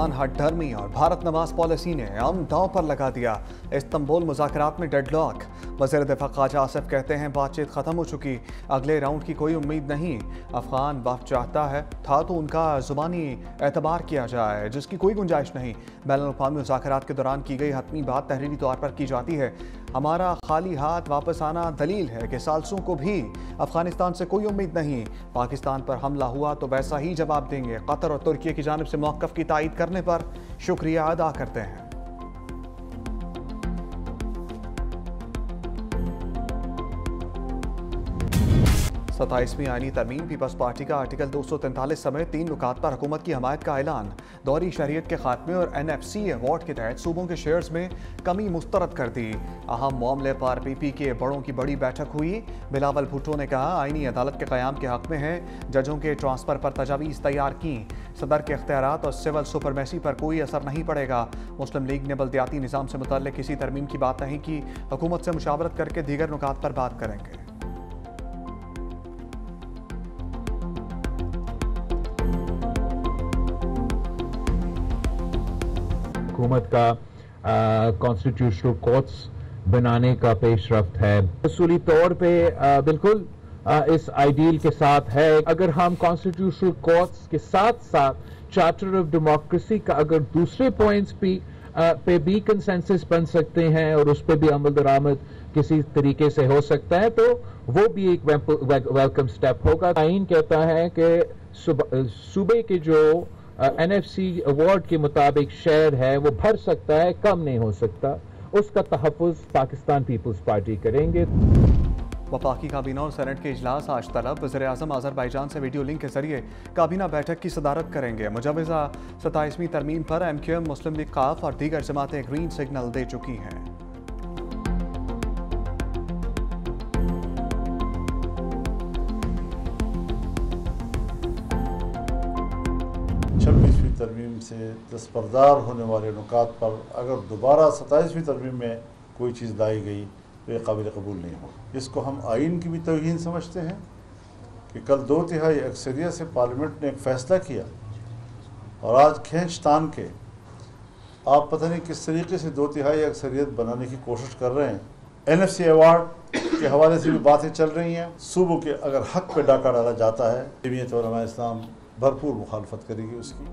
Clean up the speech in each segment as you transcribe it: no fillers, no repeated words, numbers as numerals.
अफगान हठधर्मी और भारत नवाज पॉलिसी ने अमन दांव पर लगा दिया। इस्तांबुल मुज़ाकरात में डेडलॉक। वज़ीर दिफ़ा ख्वाजा आसिफ कहते हैं बातचीत ख़त्म हो चुकी, अगले राउंड की कोई उम्मीद नहीं। अफगान वफ़द चाहता है था तो उनका ज़ुबानी एतबार किया जाए, जिसकी कोई गुंजाइश नहीं। बैनुल-अक़वामी मुज़ाकरात के दौरान की गई हतमी बात तहरीरी तौर पर की जाती है। हमारा खाली हाथ वापस आना दलील है कि साल्सों को भी अफगानिस्तान से कोई उम्मीद नहीं। पाकिस्तान पर हमला हुआ तो वैसा ही जवाब देंगे। कतर और तुर्की की जानिब से मौक़िफ़ की तायीद करने पर शुक्रिया अदा करते हैं। 27वीं आईनी तरमीम पीपल्स पार्टी का आर्टिकल 243 समेत 3 नुकात पर हुकूमत की हमायत का ऐलान। दौरी शरीयत के खात्मे और NFC अवार्ड के तहत सूबों के शेयर्स में कमी मुस्तरद कर दी। अहम मामले पर PP के बड़ों की बड़ी बैठक हुई। बिलावल भुट्टो ने कहा आईनी अदालत के क़याम के हक़ में है, जजों के ट्रांसफ़र पर तजावीज़ तैयार की। सदर के इख्तियारात और सिविल सुपरमेसी पर कोई असर नहीं पड़ेगा। मुस्लिम लीग ने बल्दियाती निज़ाम से मुतल्लिक़ किसी तरमीम की बात नहीं की। हुकूमत से मुशावरत करके दीगर नुकात पर बात करेंगे। हुकूमत का कॉन्स्टिट्यूशनल कोर्ट्स बनाने का पेशरफ्त है। असूली तौर पे बिल्कुल इस आइडियल के साथ है। अगर हम कॉन्स्टिट्यूशनल कोर्ट्स के साथ साथ चार्टर ऑफ डेमोक्रेसी का अगर दूसरे पॉइंट्स पे भी कंसेंसस बन सकते हैं और उस पर भी अमल दरामद किसी तरीके से हो सकता है, तो वो भी एक वेलकम स्टेप होगा। आइन कहता है कि सूबे के जो NFC अवार्ड के मुताबिक शेयर है वो भर सकता है, कम नहीं हो सकता। उसका तहफ़्फ़ुज़ पाकिस्तान पीपल्स पार्टी करेंगे। वफाकी काबीना और सेनेट के इजलास आज तलब। वज़ीर-ए-आज़म अज़रबैजान से वीडियो लिंक के जरिए काबीना बैठक की सदारत करेंगे। मुजव्वज़ा 27वीं तरमीम पर MQM, मुस्लिम लीग काफ और दीगर जमातें ग्रीन सिग्नल दे चुकी हैं। 26वीं तरमीम से दस्तबरदार होने वाले नुकात पर अगर दोबारा 27वीं तरमीम में कोई चीज़ लाई गई तो ये काबिल कबूल नहीं होगी। इसको हम आइन की भी तौहीन समझते हैं कि कल 2/3 अक्सरियत से पार्लियामेंट ने एक फ़ैसला किया और आज खींच तान के आप पता नहीं किस तरीके से 2/3 अक्सरियत बनाने की कोशिश कर रहे हैं। NFC अवार्ड के हवाले से भी बातें चल रही हैं। सूबों के अगर हक़ पे डाका डाला जाता है, जमीयत उलमा इस्लाम भरपूर मुखालफत करेगी उसकी।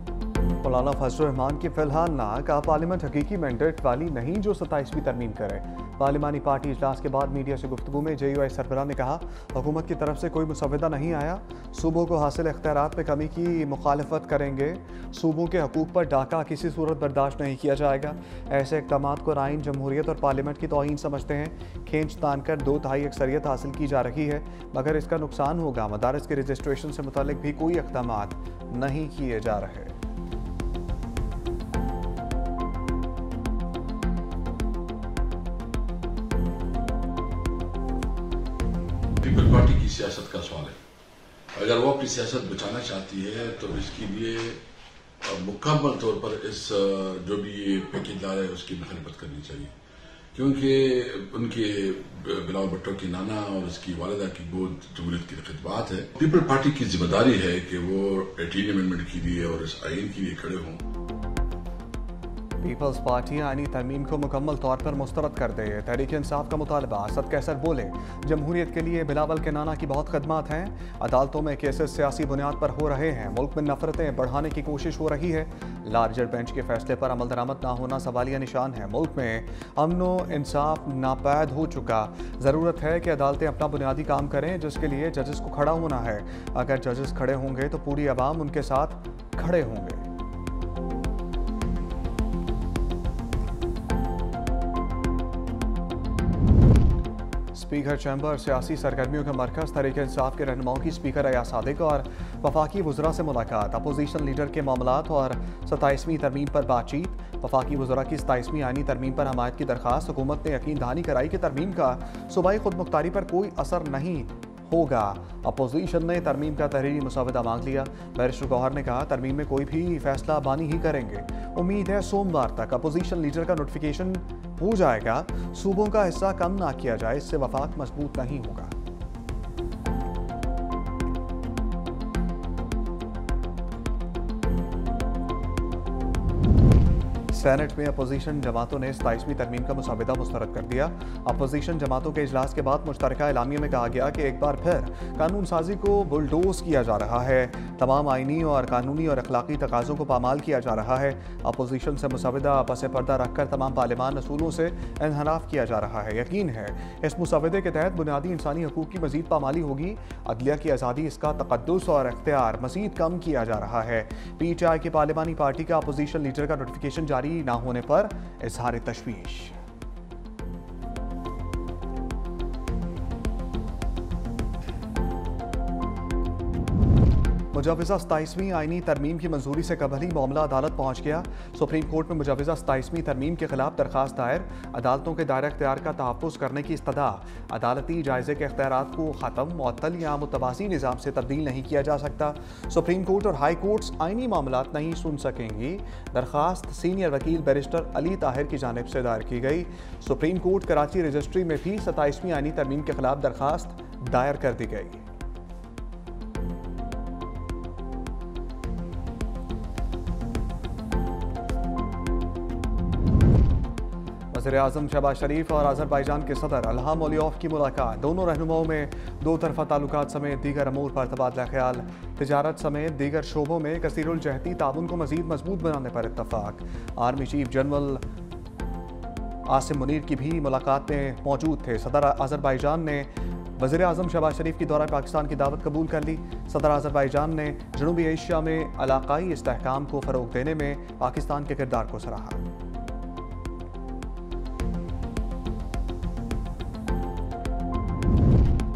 मौलाना फजलुर रहमान की फिलहाल ना कहा पार्लियामेंट हकीकी मैंडेट वाली नहीं जो 27वीं तरमीम करे। पार्लिमानी पार्टी इजलास के बाद मीडिया से गुफ्तगू में JUI सरबराह ने कहा हुकूमत की तरफ से कोई मुसव्वदा नहीं आया, सूबों को हासिल इख्तियारात में कमी की मुखालफत करेंगे। सूबों के हकूक़ पर डाका किसी सूरत बर्दाश्त नहीं किया जाएगा। ऐसे इक़दामात को आइन, जमहूरियत और पार्लियामेंट की तौहीन समझते हैं। खींच तान कर 2/3 अक्सरियत हासिल की जा रही है, मगर इसका नुकसान होगा। मदारिस के रजिस्ट्रेशन से मुतल्लिक भी कोई इक़दामात नहीं किए जा रहे। पीपल पार्टी की सियासत का सवाल है। अगर वो अपनी सियासत बचाना चाहती है तो इसके लिए मुकम्मल तौर पर इस जो भी ये पैकेज ला रहा है उसकी मुखालफत करनी चाहिए, क्योंकि उनके बिलावल भुट्टो की नाना और उसकी वालिदा की गोद जमहूरियत की खिदमत है। पीपल पार्टी की जिम्मेदारी है कि वो 18 अमेंडमेंट के लिए और इस आइन के लिए खड़े हों। पीपल्स पार्टी आईनी तरमीम को मुकम्मल तौर पर मुस्तरद कर दे। तहरीक इंसाफ का मुतालबा। असद कैसर बोले जमहूरियत के लिए बिलावल के नाना की बहुत खदमात हैं। अदालतों में केसेस सियासी बुनियाद पर हो रहे हैं। मुल्क में नफरतें बढ़ाने की कोशिश हो रही है। लार्जर बेंच के फैसले पर अमल दरामद ना होना सवालिया निशान है। मुल्क में अमनो इंसाफ नापैद हो चुका। ज़रूरत है कि अदालतें अपना बुनियादी काम करें, जिसके लिए जजेस को खड़ा होना है। अगर जजेस खड़े होंगे तो पूरी अवाम उनके साथ खड़े होंगे। स्पीकर चैम्बर सियासी सरगर्मियों का मरकज़। तहरीक इंसाफ के रहनुमाओं की स्पीकर अयाज सादिक और वफाकी वज़रा से मुलाकात। अपोजिशन लीडर के मामलात और 27वीं तरमीम पर बातचीत। वफाकी वज़रा की 27वीं आईनी तरमीम पर हमायत की दरख्वास्त। हुकूमत ने यकीन दहानी कराई कि तरमीम का सूबाई खुद मुख्तारी पर कोई असर नहीं होगा। अपोजिशन ने तरमीम का तहरीरी मुसवदा मांग लिया। बैरिस्टर गौहर ने कहा तरमीम में कोई भी फैसला बानी ही करेंगे। उम्मीद है सोमवार तक अपोजिशन लीडर का नोटिफिकेशन हो जाएगा। सूबों का हिस्सा कम ना किया जाए, इससे वफाक मजबूत नहीं होगा। सेनेट में अपोजिशन जमातों ने 27वीं तरमीम का मुसाविदा मुस्तरद कर दिया। अपोजिशन जमातों के इजलास के बाद मुश्तरका एलामिया में कहा गया कि एक बार फिर कानून साजी को बुलडोज किया जा रहा है। तमाम आइनी और कानूनी और अखलाकी तकाज़ों को पामाल किया जा रहा है। अपोजिशन से मुसाविदा पस पर्दा रखकर तमाम पार्लिमान असूलों से इन्हराफ किया जा रहा है। यकीन है इस मुसाविदे के तहत बुनियादी इंसानी हकूक़ की मज़ीद पामाली होगी। अदलिया की आज़ादी, इसका तक़द्दुस और इख्तियार मज़ीद कम किया जा रहा है। PTI की पार्लिमानी पार्टी का अपोजिशन लीडर का नोटिफिकेशन जारी न होने पर इज़हार तशवीश। मुजवज़ा 27वीं आइनी तरमीम की मंजूरी से कबल ही मामला अदालत पहुँच गया। सुप्रीम कोर्ट में मुजवज़ा 27वीं तरमीम के खिलाफ दरखास्त दायर। अदालतों के दायरा इख्तियार का तहफ़्फ़ुज़ करने की इस्तदा। अदालती जायज़े के इख्तियारात को ख़त्म, मुअत्तल या मुतवाज़ी निज़ाम से तब्दील नहीं किया जा सकता। सुप्रीम कोर्ट और हाई कोर्ट्स आइनी मामलात नहीं सुन सकेंगी। दरखास्त सीनियर वकील बैरिस्टर अली ताहिर की जानिब से दायर की गई। सुप्रीम कोर्ट कराची रजिस्ट्री में भी 27वीं आइनी तरमीम के खिलाफ दरखास्त दायर कर दी गई। वज़ीर-ए-आज़म शहबाज शरीफ और अज़रबैजान के सदर इल्हाम अलियोव की मुलाकात। दोनों रहनुमाओं में दो तरफ़ा ताल्लुकात समेत दीगर अमूर पर तबादला ख्याल। तिजारत समेत दीगर शोबों में कसीरुल जहती ताउन को मज़ीद मजबूत बनाने पर इत्तफ़ाक। Army chief general Asim Munir की भी मुलाकात में मौजूद थे। सदर अज़रबैजान ने वज़ीर-ए-आज़म शहबाज शरीफ की दौरा पाकिस्तान की दावत कबूल कर ली। सदर अज़रबैजान ने जनूबी एशिया में इलाक़ाई इस्तेहकाम को फ़रोग़ देने में पाकिस्तान के किरदार को सराहा।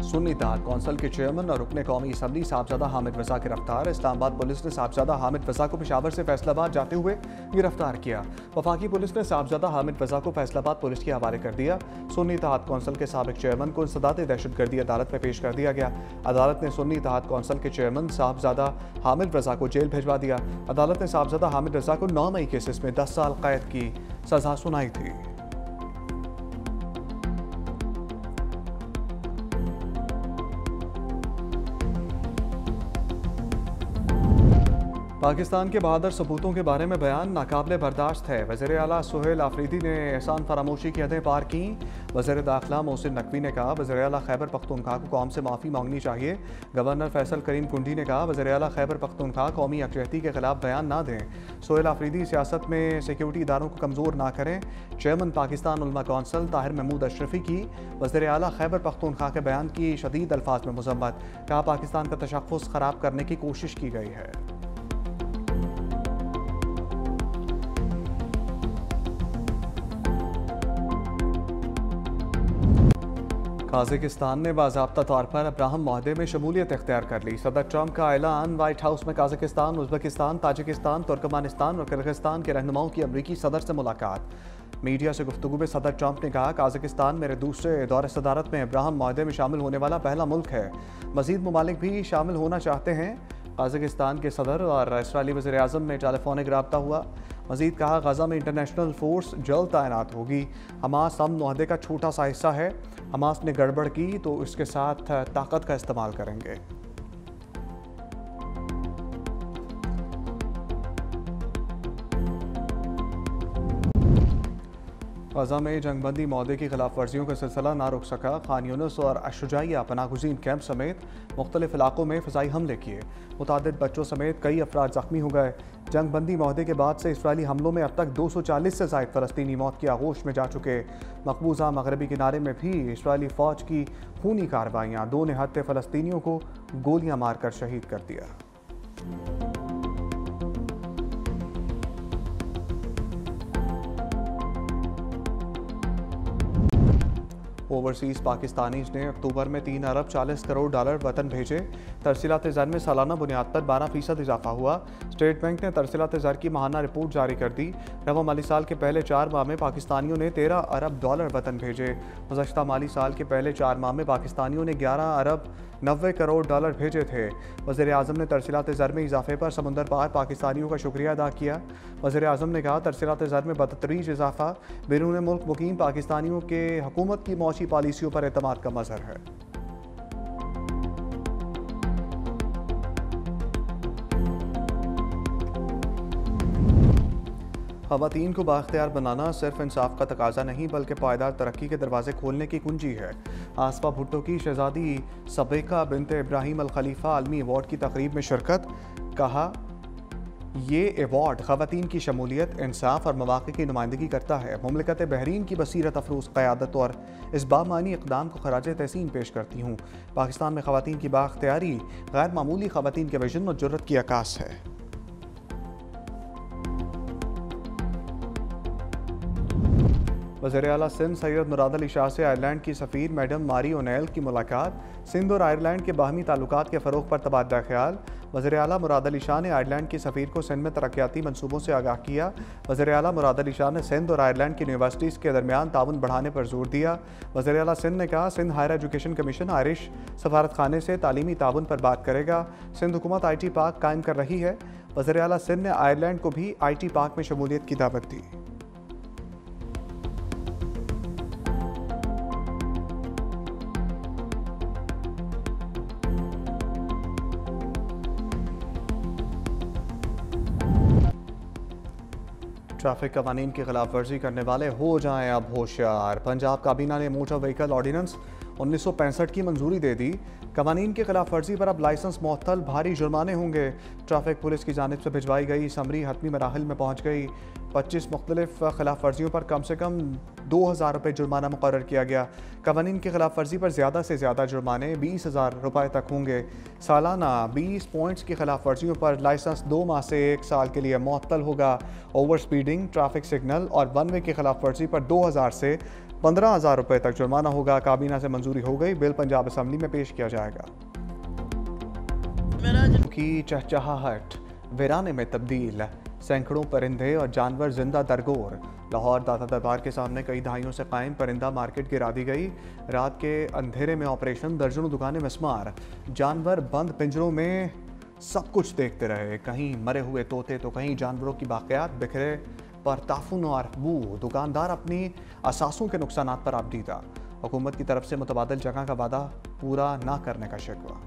सुन्नी इत्तेहाद कौंसिल के चेयरमैन और रुकने कौमी असम्बली साहबजादा हामिद रज़ा गिरफ्तार। इस्लामाबाद पुलिस ने साहबजादा हामिद रज़ा को पेशावर से फैसलाबाद जाते हुए गिरफ्तार किया। वफाकी पुलिस ने साहबजादा हामिद रज़ा को फैसलाबाद पुलिस के हवाले कर दिया। सुन्नी इत्तेहाद कौंसिल के साबिक चेयरमैन को इंसदाद दहशतगर्दी अदालत में पेश कर दिया गया। अदालत ने सुन्नी इत्तेहाद कौंसिल के चेयरमैन साहबजादा हामिद रज़ा को जेल भिजवा दिया। अदालत ने साहबजादा हामिद रज़ा को 9 मई केसेस में 10 साल कैद की सजा सुनाई थी। पाकिस्तान के बहादुर सपूतों के बारे में बयान नाकाबिले बर्दाश्त है। वज़ीर आला सुहेल आफरीदी ने एहसान फरामोशी की हदें पार की। वज़ीर दाखिला मोहसिन नकवी ने कहा वज़ीर आला खैबर पख्तूनख्वा को कौम से माफ़ी मांगनी चाहिए। गवर्नर फैसल करीम कुंडी ने कहा वज़ीर आला खैबर पख्तूनख्वा कौमी यकजहती के खिलाफ बयान ना दें। सुहेल आफरीदी सियासत में सिक्योरिटी इदारों को कमज़ोर ना करें। चेयरमैन पाकिस्तान उलमा कौंसिल ताहिर महमूद अशरफी की वज़ीर आला खैबर पख्तूनख्वा के बयान की शदीद अल्फाज में मज़म्मत। कहा पाकिस्तान का तशख़्ख़ुस ख़राब करने की कोशिश की गई है। काज़ाकिस्तान ने बाज़ाब्ता तौर पर अब्राहम माहदे में शमूलियत इख्तियार कर ली। सदर ट्रंप का ऐलान। वाइट हाउस में काज़ाकिस्तान, उज़्बेकिस्तान, ताजिकिस्तान, तुर्कमानिस्तान और किर्गिस्तान के रहनुमाओं की अमरीकी सदर से मुलाकात। मीडिया से गुफ्तगू में सदर ट्रंप ने कहा काज़ाकिस्तान मेरे दूसरे दौरे सदारत में अब्राहम माहदे में शामिल होने वाला पहला मुल्क है। मज़ीद ममालिक भी शामिल होना चाहते हैं। काज़ाकिस्तान के सदर और इसराइली वज़ीर-ए-आज़म में टेलीफोनिक रब्ता हुआ। मज़ीद कहा गज़ा में इंटरनेशनल फोर्स जल्द तैनात होगी। हमास अमन मुआहदे का छोटा सा हिस्सा है। हमास ने गड़बड़ की तो इसके साथ ताकत का इस्तेमाल करेंगे। गज़ा में जंगबंदी मुआहदे की खिलाफ वर्जियों का सिलसिला ना रुक सका। खान यूनिस और अशुजाइया पनागुज़ीन कैंप समेत मुख्तलिफ इलाकों में फ़िज़ाई हमले किए। मुतादिद बच्चों समेत कई अफराद ज़ख्मी हो गए। जंगबंदी मुआहदे के बाद से इसराइली हमलों में अब तक 240 से ज़ायद फ़लस्तीनी मौत की आगोश में जा चुके। मकबूजा मगरबी किनारे में भी इसराइली फ़ौज की खूनी कार्रवाइयाँ। 2 निहत्ते फ़लस्तीनियों को गोलियाँ मारकर शहीद कर दिया। ओवरसीज़ पाकिस्तानीज़ ने अक्टूबर में 3 अरब 40 करोड़ डॉलर वतन भेजे। तरसीलात ज़र में सालाना बुनियाद पर 12% इजाफा हुआ। स्टेट बैंक ने तरसीलात ज़र की माहाना रिपोर्ट जारी कर दी। रवा माली साल के पहले 4 माह में पाकिस्तानियों ने 13 अरब डॉलर वतन भेजे। गुज़श्ता माली साल के पहले 4 माह में पाकिस्तानियों ने 11 अरब 90 करोड़ डॉलर भेजे थे। वज़ीर-ए-आज़म ने तरसीलात ज़र में इजाफे पर समुंदर पार पाकिस्तानियों का शुक्रिया अदा किया। वज़ीर-ए-आज़म ने कहा तरसीलात ज़र में बतदरीज इजाफा बैरून मुल्क मुकीम पाकिस्तानियों के हुकूमत की मौशी पॉलिसियों पर एतमाद का मज़हर है। ख़वातीन को बाख्तियार बनाना सिर्फ इंसाफ का तकाजा नहीं बल्कि पायदार तरक्की के दरवाजे खोलने की कुंजी है। आसफा भुट्टो की शहजादी सबेका बिनते इब्राहिम अल खलीफा आलमी अवार्ड की तकरीब में शिरकत। कहा, ये अवार्ड ख़वातीन की शमूलियत, इंसाफ और मौक़े की नुमाइंदगी करता है। मुमलिकत बहरीन की बसीरत अफरोज़ क़यादत और इस बामानी इक़दाम को खराज तहसीन पेश करती हूँ। पाकिस्तान में ख़वातीन की बाख्तियारी गैर मामूली ख़वातीन के विजन और जुर्रत की अक्कास है। वज़ीर आला सिंध सैयद मुराद अली शाह से आयरलैंड की सफ़ीर मैडम मारी ओनेल की मुलाकात। सिंध और आयरलैंड के बाहमी ताल्लुकात के फ़रोग़ पर तबादला ख्याल। वज़ीर आला मुराद अली शाह ने आयरलैंड की सफ़ीर को सिंध में तरक्याती मनसूबों से आगाह किया। वज़ीर आला मुराद अली शाह ने सिंध और आयरलैंड की यूनिवर्सिटीज़ के दरमियान ताउन बढ़ाने पर जोर दिया। वज़ीर आला सिंध ने कहा, Sindh higher education commission Irish सफारत खाने से तालीमी ताउन पर बात करेगा। सिंध हुकूमत IT पार्क कायम कर रही है। वज़ीर आला सिंध ने आयरलैंड को भी IT पार्क में शमूलियत की दावत दी। ट्रैफिक कवानीन की खिलाफ वर्जी करने वाले हो जाएं अब होशियार। पंजाब काबीना ने मोटर व्हीकल ऑर्डिनेंस 1965 की मंजूरी दे दी। कवानीन की खिलाफ वर्जी पर अब लाइसेंस मुअत्तल, भारी जुर्माने होंगे। ट्रैफिक पुलिस की जानिब से भिजवाई गई समरी हतमी मराहिल में पहुँच गई। 25 मुख्तलिफ खिलाफ वर्जियों पर कम से कम 2000 रुपये जुर्माना मुकर्रर किया गया। कवानीन की खिलाफ वर्जी पर ज़्यादा से ज़्यादा जुर्माने 20,000 रुपये तक होंगे। सालाना 20 पॉइंट्स की खिलाफ वर्जियों पर लाइसेंस 2 माह से 1 साल के लिए मुअत्तल होगा। ओवर स्पीडिंग, ट्रैफिक सिग्नल और वन वे की खिलाफ वर्जी पर 2000 से 15,000 रुपये तक जुर्माना होगा। काबीना से मंजूरी हो गई, बिल पंजाब असम्बली में पेश किया जाएगा। की चहचहाहट वीराने में तब्दील, सैकड़ों परिंदे और जानवर जिंदा दरगोर। लाहौर दाता दरबार के सामने कई दहाइयों से कायम परिंदा मार्केट गिरा दी गई। रात के अंधेरे में ऑपरेशन, दर्जनों दुकानें मिस्मार। जानवर बंद पिंजरों में सब कुछ देखते रहे, कहीं मरे हुए तोते तो कहीं जानवरों की बाक़ियात बिखरे पर ताफुन और बू। दुकानदार अपनी असासों के नुकसानात पर आपदीदा। हुकूमत की तरफ से मुतबादिल जगह का वादा पूरा ना करने का शिकवा।